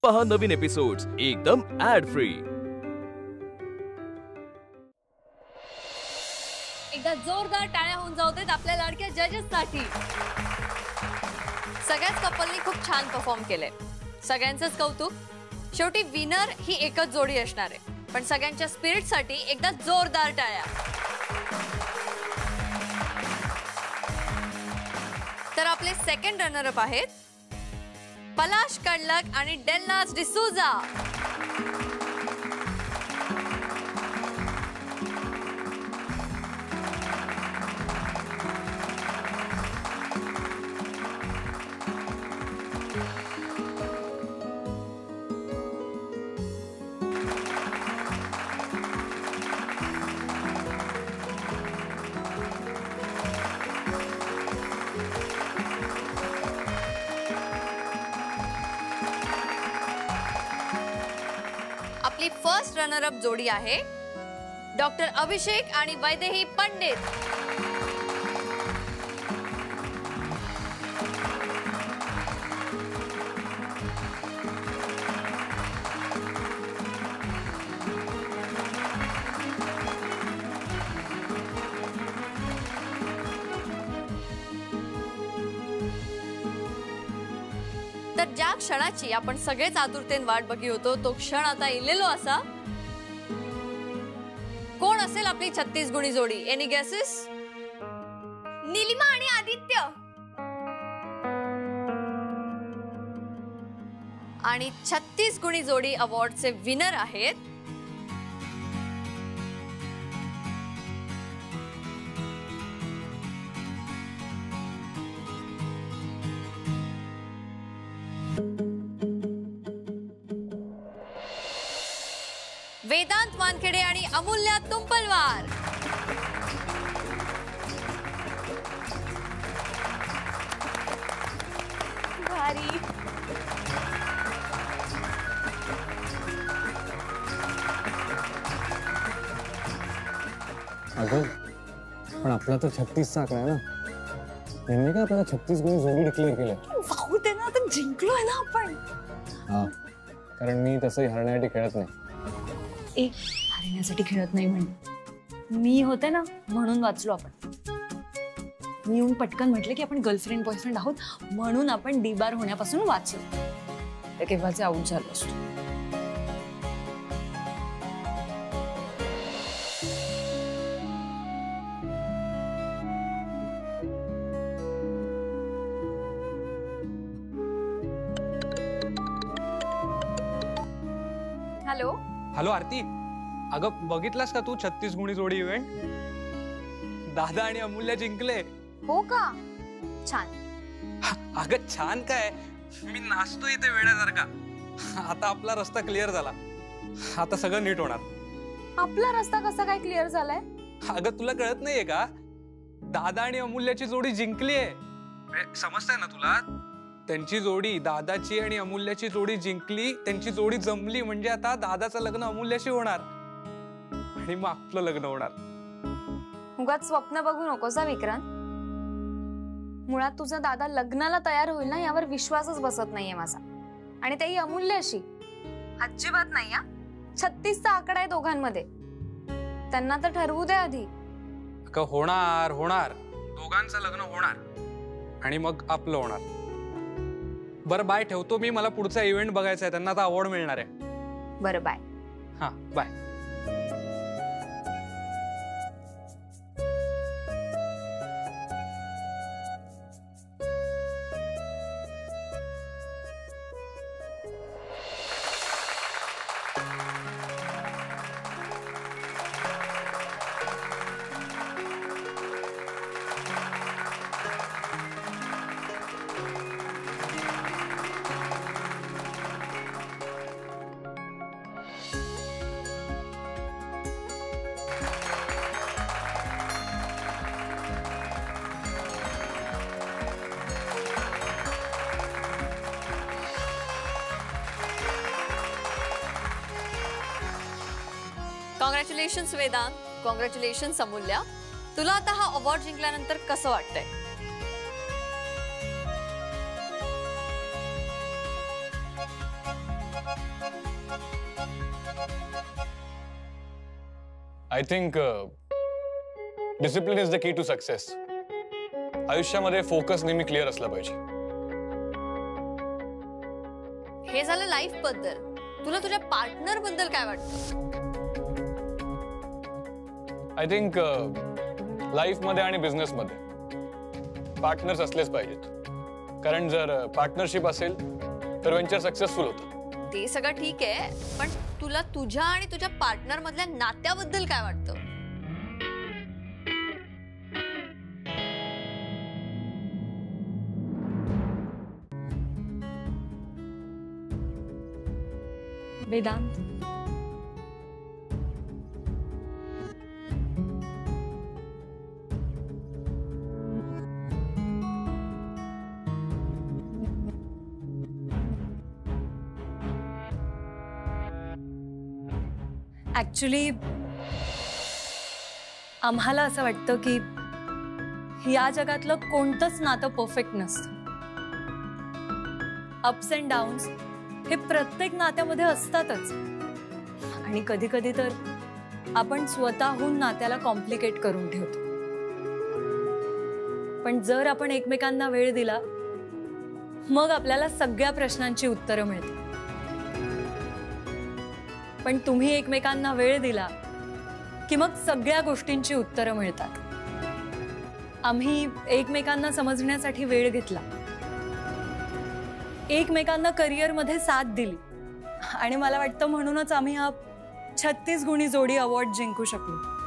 पहा नवीन एपिसोड्स एकदम add free. एकदा जोरदार टाळ्या होऊन जाऊ देत आपल्या लाडक्या जजेससाठी। सगळ्याच कपलनी खूप छान परफॉर्म केले, सगळ्यांचंच कौतुक। शेवटी विनर ही एकच जोडी असणार आहे, पण सगळ्यांच्या स्पिरिटसाठी एकदा जोरदार टाळ्या। तर आपले सेकंड रनर अप आहेत पलाश कडलक आणि डेल्नास डिसूजा। आपली फर्स्ट रनर अप जोडी आहे डॉक्टर अभिषेक आणि वैदेही पंडित। तर ज्या क्षणाची आपण सगळेच आतुरतेने वाट बघी होतो तो क्षण आता इलेलो असा। कोण असेल आपली 36 गुणी जोडी? Any guesses? नीलिमा आणि आदित्य। आणि 36 गुणी जोडी अवॉर्डचे विनर आहेत वेदांत वानखेडे आणि अमूल्या तुंपलवार। भारी। अगं पण आपला तर 36चा आकडा आहे ना, यांनी का आपल्याला 36 गुणी जोडी डिक्लेअर केल्या? वाहू दे ना, आता जिंकलोय ना आपण। हा, कारण मी तसंही हरण्यासाठी खेळत नाही। एक हरण्यासाठी खेळत नाही म्हणे, मी होते ना म्हणून वाचलो आपण। मी येऊन पटकन म्हटले की आपण गर्लफ्रेंड बॉयफ्रेंड आहोत म्हणून आपण डीबार होण्यापासून वाचलो, तर केव्हाचे आउट झालो असतो। हॅलो हॅलो आरती, अगं बघितलास का तू 36 गुणी जोडी इव्हेंट? दादा आणि अमूल्य जिंकले। हो का? छान। अगं छान काय, मी नाचतो इथे वेड्यासारखा। आता आपला रस्ता क्लिअर झाला, आता सगळं नीट होणार। आपला रस्ता कसा काय क्लिअर झालाय? अगं तुला कळत नाहीये का, दादा आणि अमूल्याची जोडी जिंकली आहे। समजतंय ना तुला? त्यांची जोडी, दादाची आणि अमूल्याची जोडी जिंकली, त्यांची जोडी जमली म्हणजे आता दादाचं लग्न अमूल्याशी होणार आणि मग आपलं लग्न होणार। उगाच स्वप्न बघू नकोस विक्रांत। मुळात तुझा दादा लग्नाला तयार होईल ना यावर विश्वासच बसत नाहीये माझा, आणि तेही अमूल्याशी अजिबात नाही। 36चा आकडा आहे दोघांमध्ये, त्यांना तर ठरवू दे आधी। होणार होणार, दोघांचं लग्न होणार आणि मग आपलं होणार। बरं बाय, ठेवतो मी, मला पुढचा इव्हेंट बघायचा आहे, त्यांना आता अवॉर्ड मिळणार आहे। बरं बाय। हा bye. Congratulations Vedant, congratulations Amulya. तुला आता हा अवॉर्ड जिंकल्यानंतर कसं वाटतंय? I think discipline is the key to success. आयुष्यामध्ये फोकस नेहमी क्लिअर असला पाहिजे. हे झालं लाईफ बद्दल. तुला तुझ्या पार्टनर बद्दल काय वाटतं? आय थिंक लाईफ मध्ये आणि बिझनेस मध्ये पार्टनर्स असलेच पाहिजेत. कारण जर पार्टनरशिप असेल तर वेंचर सक्सेसफुल होतं. ते सगळं ठीक आहे, पण तुला तुझ्या आणि तुझ्या पार्टनर मधल्या नात्याबद्दल काय वाटतं? वेदांत, ऍक्च्युली आम्हाला असं वाटतं की या जगातलं कोणतंच नातं परफेक्ट नसतं. अप्स अँड डाऊन्स हे प्रत्येक नात्यामध्ये असतातच. आणि कधी कधी तर आपण स्वतःहून नात्याला कॉम्प्लिकेट करून ठेवतो. पण जर आपण एकमेकांना वेळ दिला मग आपल्याला सगळ्या प्रश्नांची उत्तरं मिळतात. पण तुम्ही एकमेकांना वेळ दिला की मग सगळ्या गोष्टींची उत्तरं मिळतात. आम्ही एकमेकांना समजण्यासाठी वेळ घेतला, एकमेकांना करिअरमध्ये साथ दिली आणि मला वाटतं म्हणूनच आम्ही हा 36 गुणी जोडी अवॉर्ड जिंकू शकलो.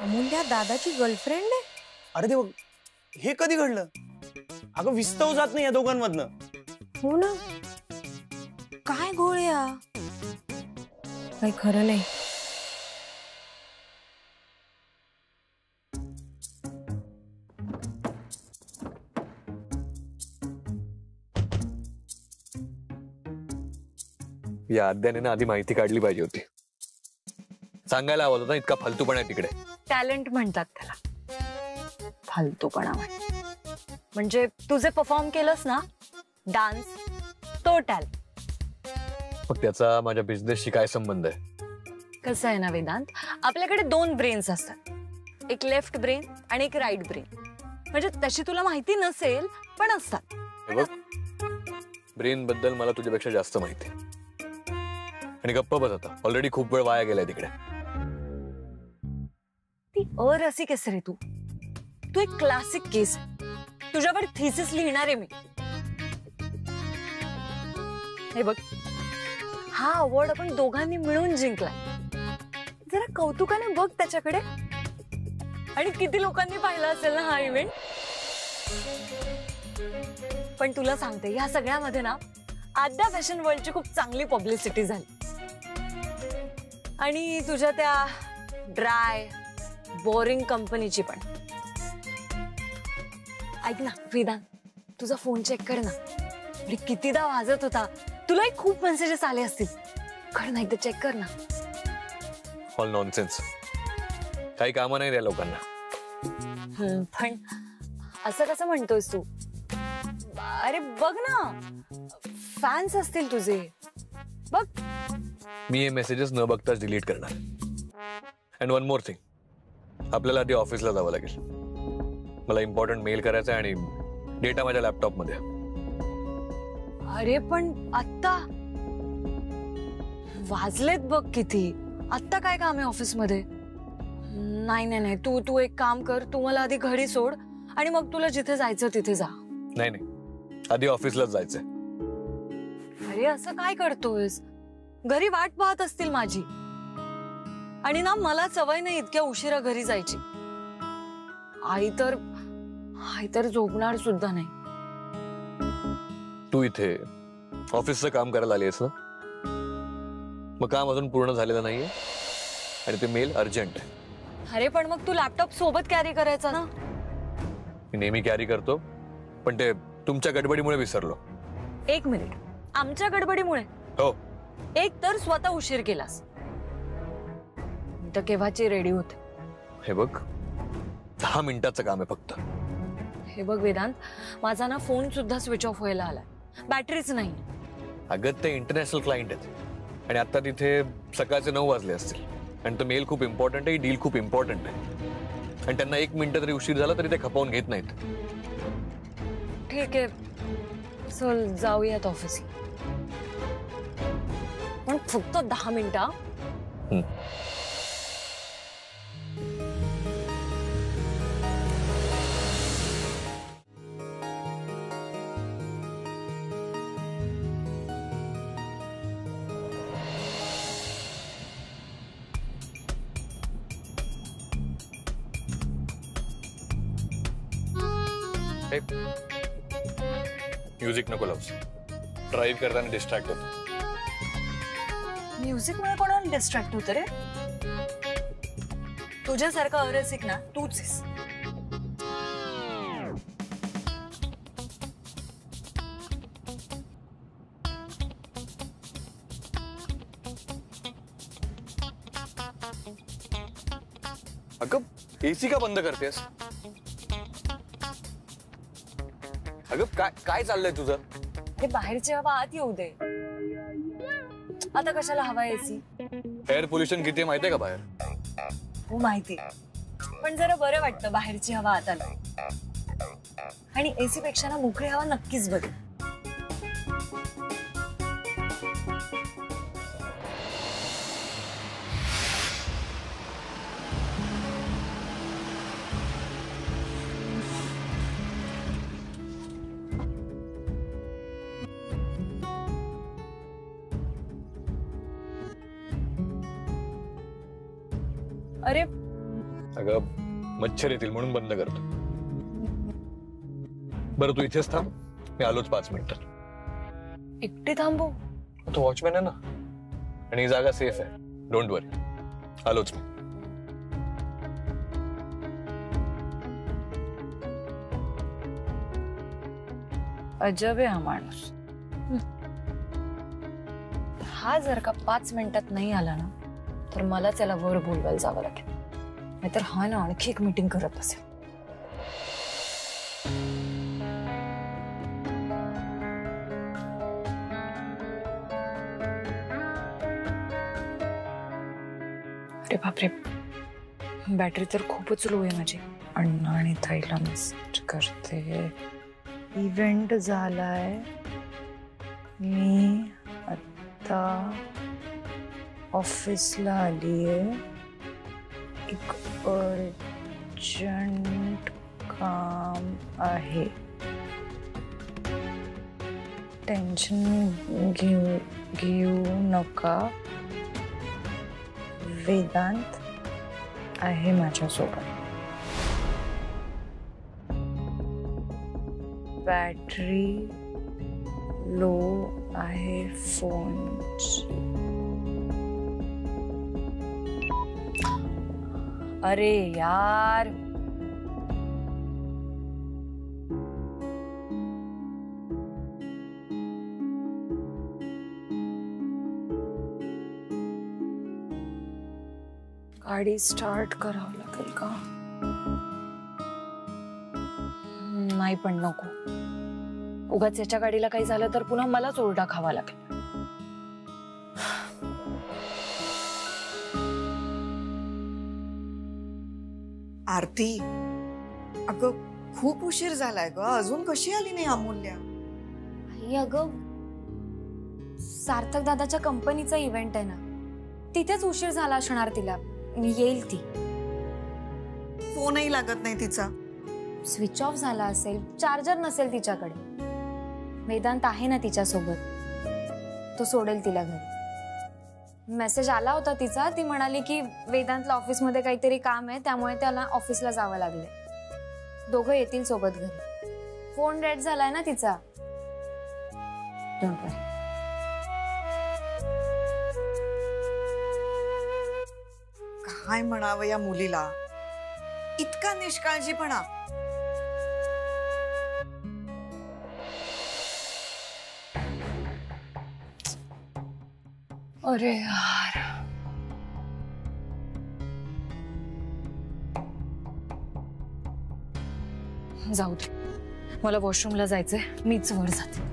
अमूल्या दादाची गर्लफ्रेंड आहे? अरे देव, हे कधी घडलं? अगं विस्तव जात नाही या दोघांमधनं. हो ना, काय गोळ्या, काही खरं नाही. या अध्याने ना आधी माहिती काढली पाहिजे होती. सांगायला हवं होतं, इतका फालतूपणा आहे तिकडे. टॅलेंट म्हणतात त्याला, फालतूपणा म्हणजे तुझे परफॉर्म केलंस ना डान्स, तो टॅलेंट. मग त्याचा माझ्या बिझनेसशी काय संबंध आहे? कसं आहे ना वेदांत, आपल्याकडे 2 ब्रेन्स असतात, एक लेफ्ट ब्रेन आणि एक राईट ब्रेन. म्हणजे तशी तुला माहिती नसेल पण असतात. हे बघ, ब्रेन बद्दल मला तुझ्यापेक्षा जास्त माहिती आहे. आणि गप्प बस आता, ऑलरेडी खूप वेळ वाया गेलाय तिकडे. ती अरसिक आहेस रे तू. तू एक क्लासिक केस, तुझ्यावर थिसिस लिहिणार आहे मी. हे बघ, हा अवॉर्ड आपण दोघांनी मिळून जिंकलाय. जरा कौतुकाने बघ त्याच्याकडे. आणि किती लोकांनी पाहिला असेल ना हा इव्हेंट. पण तुला सांगते, या सगळ्यामध्ये ना आद्या फॅशन वर्ल्डची खूप चांगली पब्लिसिटी झाली. आणि तुझ्या त्या ड्राय बोरिंग कंपनीची पण. ऐक ना वेदांत, तुझा फोन चेक कर ना. अरे कितीदा वाजत होता, तुलाही खूप मेसेजेस आले असतील. कर ना, एकदा चेक कर ना. ऑल नॉनसेन्स, काही कामं नाही रे लोकांना. पण असं कसं म्हणतोयस तू? अरे बघ ना, फॅन्स असतील तुझे, बघ. मी हे मेसेजेस न बघताच डिलीट करणार. अँड वन मोर थिंग, आपल्याला आधी ऑफिसला जावं लागेल. मला इम्पॉर्टंट मेल करायचा आहे आणि डेटा माझ्या लॅपटॉप मध्ये. अरे पण आत्ता वाजलेत बघ किती. आत्ता काय काम आहे ऑफिस मध्ये? नाही नाही नाही, तू एक काम कर, तू मला आधी घरी सोड आणि मग तुला जिथे जायचं तिथे जा. नाही नाही, आधी ऑफिसलाच जायचंय. अरे असं काय करतोयस? घरी वाट पाहत असतील माझी. आणि ना मला सवय नाही इतक्या उशिरा घरी जायची. आई तर झोपणार सुद्धा नाही. तू इथे ऑफिसचं काम करायला आली आहेस ना, मग काम अजून पूर्ण झालेलं नाहीये आणि ते मेल अर्जंट आहे. अरे पण मग तू लॅपटॉप सोबत कॅरी करायचा ना. मी नेहमी कॅरी करतो, पण ते तुमच्या गडबडीमुळे विसरलो. 1 मिनिट, आमच्या गडबडीमुळे? हो. एक तर स्वतः उशीर केलास, मी तर केव्हाची रेडी होते. हे बघ, 10 मिनिटाचं काम आहे फक्त. हे बघ वेदांत, माझा ना फोन सुद्धा स्विच ऑफ व्हायला आलाय, बॅटरीच नाही. अगं ते इंटरनॅशनल क्लायंट आहेत आणि आता तिथे सकाळचे 9 वाजले असतील आणि तो मेल खूप इम्पॉर्टंट आहे, डील खूप इम्पॉर्टंट आहे आणि त्यांना 1 मिनिट जरी उशीर झाला तरी ते खपवून घेत नाहीत. ठीक आहे, चल जाऊयात ऑफिसला, पण फक्त 10 मिनिटं. म्युझिक नको लावूस, ड्राईव्ह करताना डिस्ट्रॅक्ट होतो. म्युझिक मुळे कोणाला डिस्ट्रॅक्ट होतं रे? तुझ्यासारखं अरसिक ना तूच आहेस. अगं एसी का बंद करतेस? अगं काय काय चाललंय तुझं? ते बाहेरची हवा आत येऊ दे. आता कशाला हवा एसी? एअर पोल्युशन किती माहितीये का बाहेर? हो माहिती, पण जरा बरं वाटतं बाहेरची हवा आत आली. आणि एसी पेक्षा ना मोकळी हवा नक्कीच बरी. अरे अगं मच्छर येतील म्हणून बंद करतो. बरं तू इथेच थांब, मी आलोच 5 मिनिटात. एकटी थांबू? तो वॉचमॅन आहे ना आणि ही जागा सेफ आहे, डोंट वरी. आलोच मी. अजब आहे हा माणूस. हा जर का 5 मिनिटात नाही आला ना तर मला त्याला वर बोलवायला जावं लागेल, नाहीतर हा ना आणखी एक मीटिंग करत असेल. अरे बापरे, बॅटरी तर खूपच लो आहे माझी. अण्णा आणि ताईला मेसेज करते, इव्हेंट झालाय, मी आता ऑफिसला आलीये, एक अर्जंट काम आहे, टेन्शन घेऊ नका, वेदांत आहे माझ्यासोबत, बॅटरी लो आहे फोनची. अरे यार, गाडी स्टार्ट करावं लागेल का? नाही पण नको, उगाच याच्या गाडीला काही झालं तर पुन्हा मलाच ओरडा खावा लागेल. आरती, अगं खूप उशीर झालाय ग, अजून कशी आली नाही अमूल्य? आई अगं, सार्थक दादाच्या कंपनीचा इव्हेंट आहे ना, तिथेच उशीर झाला असणार तिला. येईल ती. फोनही लागत नाही तिचा. स्विच ऑफ झाला असेल, चार्जर नसेल तिच्याकडे. वेदांत आहे ना तिच्यासोबत, तो सोडेल तिला घरी. मेसेज आला होता तिचा, ती म्हणाली की वेदांतला ऑफिसमध्ये काहीतरी काम आहे, त्यामुळे त्याला ऑफिसला जावं लागलंय. दोघं येतील सोबत घरी. फोन डेड झालाय ना तिचा. डोंट वरी. काय म्हणावं या मुलीला, इतका निष्काळजीपणा. अरे यार, जाऊ दे, मला वॉशरूमला जायचंय, मीच वर जाते.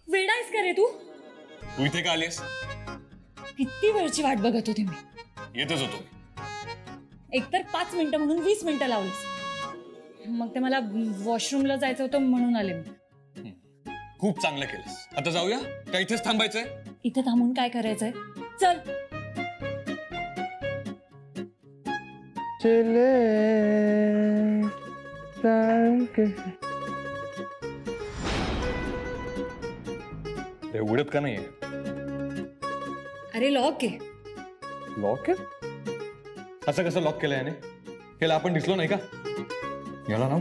वेडा आहेस का रे तू? तू इथे का आलीस? किती वेळची वाट बघत होते मी. येतच होतो. एकतर 5 मिनिटं म्हणून 20 मिनिटं लावलीस. मग ते मला वॉशरूमला जायचं होतं म्हणून आले मी. खूप चांगलं केलंस. आता जाऊया का इथेच थांबायचंय? इथे थांबून काय करायचंय? चल. ते उडत का नाहीये? अरे लॉक आहे. लॉक आहे? असं कसं लॉक केलं याने? केलं आपण दिसलो नाही का? याला ना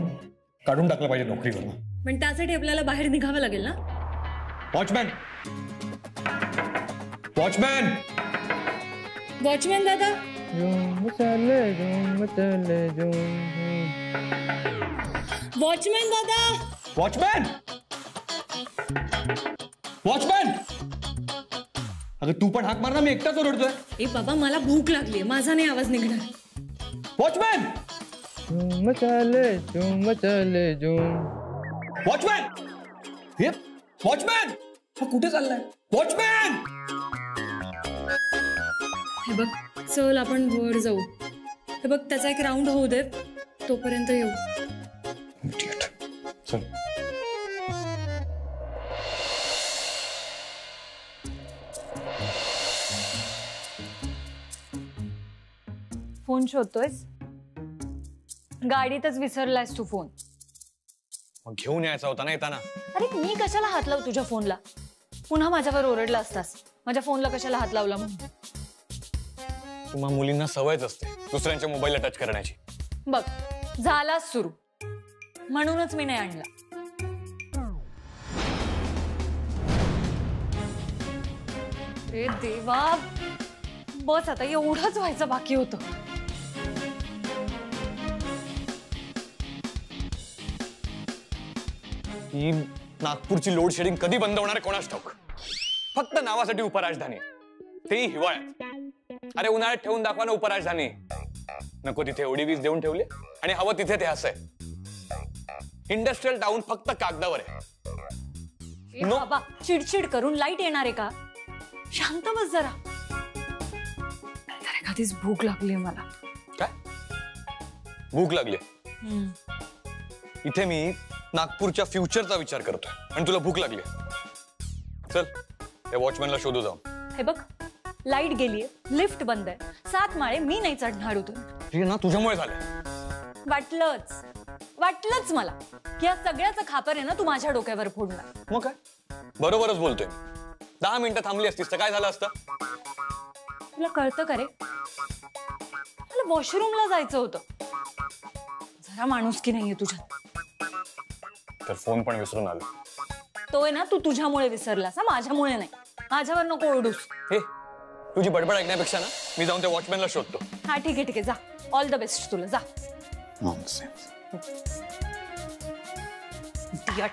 काढून टाकलं पाहिजे नोकरीवर. पण त्यासाठी आपल्याला बाहेर निघावं लागेल ना. वॉचमॅन, वॉचमॅन, वॉचमॅन दादा. वॉचमॅन दादा. Watchman, watchman. अगं तू पण हाक मार ना, मी एकटाच ओरडतोय. ए बाबा, मला भूक लागली, माझा नाही आवाज निघणार. वॉचमॅन, वॉचमॅन, हे वॉचमॅन, हा कुठे चाललाय? वॉचमॅन. हे बघ, चल आपण वर जाऊ. हे बघ, त्याचा एक राऊंड होऊ दे, तोपर्यंत येऊ. चल. फोन शोधतोयस? गाडीतच विसरलायस तू फोन. मग घेऊन यायचा होता ना येताना. अरे मी कशाला हात लावू तुझ्या फोनला? पुन्हा माझ्यावर ओरडला असतास, माझ्या फोनला कशाला हात लावला म्हणून. तुम्हा मुलींना सवयच असते दुसऱ्यांच्या मोबाईलला टच करण्याची. बघ, झालाच सुरू, म्हणूनच मी नाही आणला. रे देवा, बस आता, एवढंच व्हायचं बाकी होतं. ही नागपूरची लोड शेडिंग कधी बंद होणार कोणास ठाऊक. फक्त नावासाठी उपराजधानी, तेही हिवाळ्यात. अरे उन्हाळ्यात ठेवून दाखवा ना उपराजधानी. नको तिथे एवढी वीज देऊन ठेवली आणि हवं तिथे ते असं आहे. इंडस्ट्रियल टाउन फक्त कागदावर आहे. ए बाबा, चिडचिड करून लाईट येणार आहे का? शांत बस जरा. तर एखादीच भूक लागली मला. काय भूक लागली? इथे मी नागपूरच्या फ्युचरचा विचार करतोय आणि तुला भूक लागली. चल त्या वॉचमॅनला शोधू जाऊ. हे बघ, लाईट गेलीये, लिफ्ट बंद आहे, 7 माळे मी नाही चढणार होतो. हे ना तुझ्यामुळे झालंय. वाटलंच मला की या सगळ्याचं खापर आहे ना तू माझ्या डोक्यावर फोडणार. मग काय, बरोबरच बोलतोय. 10 मिनिटं थांबली असतीस तर काय झालं असतं? तुला कळतं का रे, मला वॉशरूमला जायचं होतं. जरा माणुसकी नाहीये तुझ्यात. तर फोन पण विसरून आलो. तो आहे ना तू तुझ्यामुळे विसरलास, माझ्यामुळे नाही. माझ्यावर नको ओरडूस. हे तुझी बडबड ऐकण्यापेक्षा ना मी जाऊन त्या वॉचमॅनला शोधतो. हा ठीक आहे, जा. ऑल द बेस्ट तुला, जा. नॉनसेन्स. यार